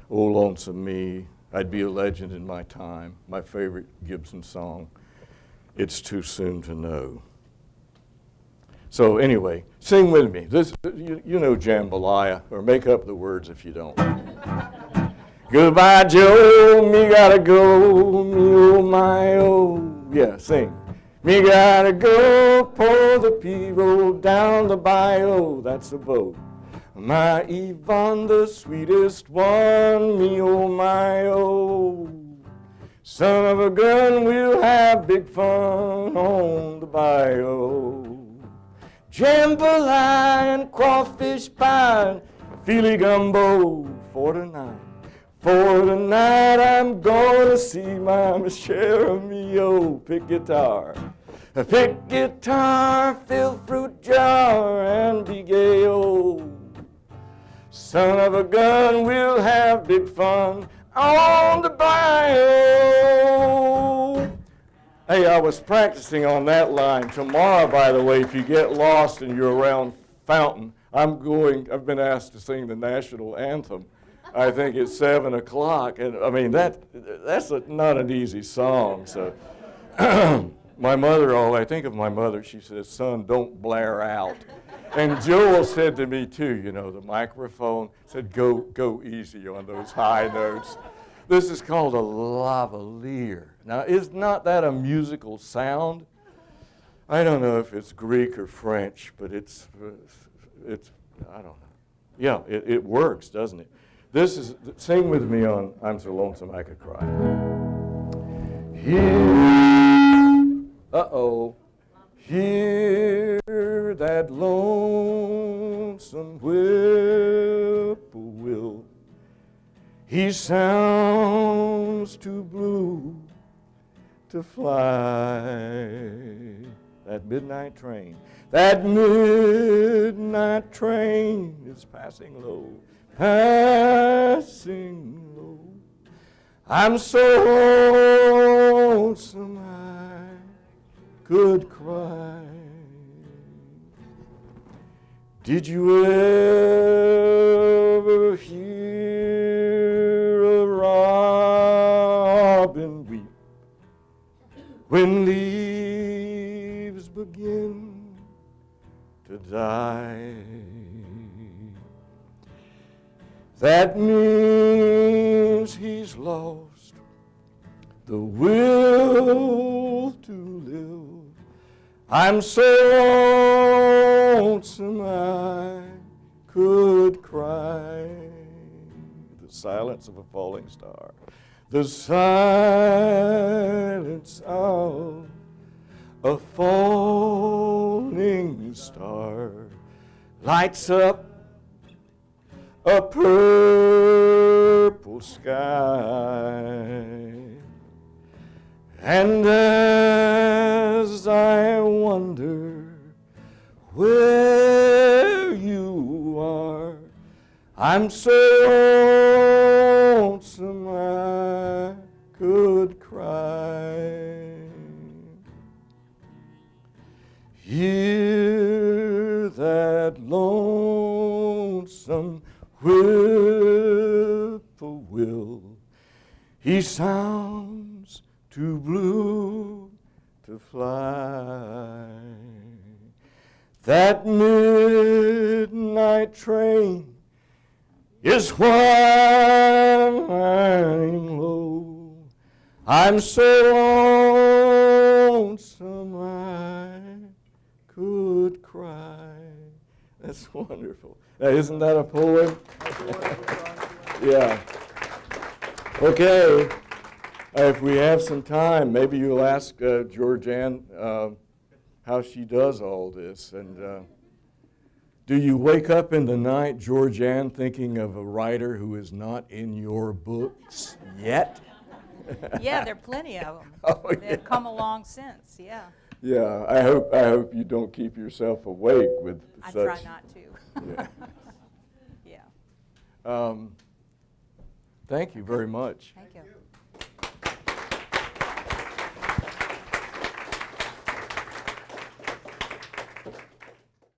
Lonesome Me, I'd Be a Legend in My Time, my favorite Gibson song, It's Too Soon to Know. So anyway, sing with me. This, you know Jambalaya, or make up the words if you don't. Goodbye, Joe, me gotta go, me oh my oh. Yeah, sing. Me gotta go, pull the P-roll down the bayou, that's the boat. My Yvonne, the sweetest one, me oh my oh. Son of a gun, we'll have big fun on the bayou. Jambalaya and crawfish pie, feely gumbo for tonight. For tonight I'm gonna see my Michelle Mio. Pick guitar, fill fruit jar, and be gay, oh. Son of a gun, we'll have big fun on the bayou. Hey, I was practicing on that line. Tomorrow, by the way, if you get lost and you're around Fountain, I've been asked to sing the national anthem. I think it's 7 o'clock, and I mean, that's not an easy song, so. My mother, I think of my mother, she says, son, don't blare out. And Joel said to me too, you know, the microphone said, go easy on those high notes. This is called a lavalier. Now, is not that a musical sound? I don't know if it's Greek or French, but it's I don't know. Yeah, it works, doesn't it? Sing with me on I'm So Lonesome I Could Cry. Hear that lonesome whippoorwill. He sounds too blue to fly. That midnight train is passing low, passing low. I'm so lonesome I could cry. Did you ever hear a robin weep when leaves begin to die? That means he's lost the will to live. I'm so lonesome I could cry. The silence of a falling star. The silence of a falling star. lights up a purple sky. And as I wonder where you are, I'm so lonesome I could cry. Hear that lonesome whippoorwill. He sounds too blue to fly. That midnight train is whining low. I'm so lonesome I could cry. That's wonderful. Now, isn't that a poem? Yeah. Okay. If we have some time, maybe you'll ask Georgann how she does all this. And do you wake up in the night, Georgann, thinking of a writer who is not in your books yet? Yeah, there are plenty of them. Oh, They've yeah. come along since, yeah. Yeah, I hope you don't keep yourself awake with I such. try not to. Yeah. Yeah, Thank you very much. thank you.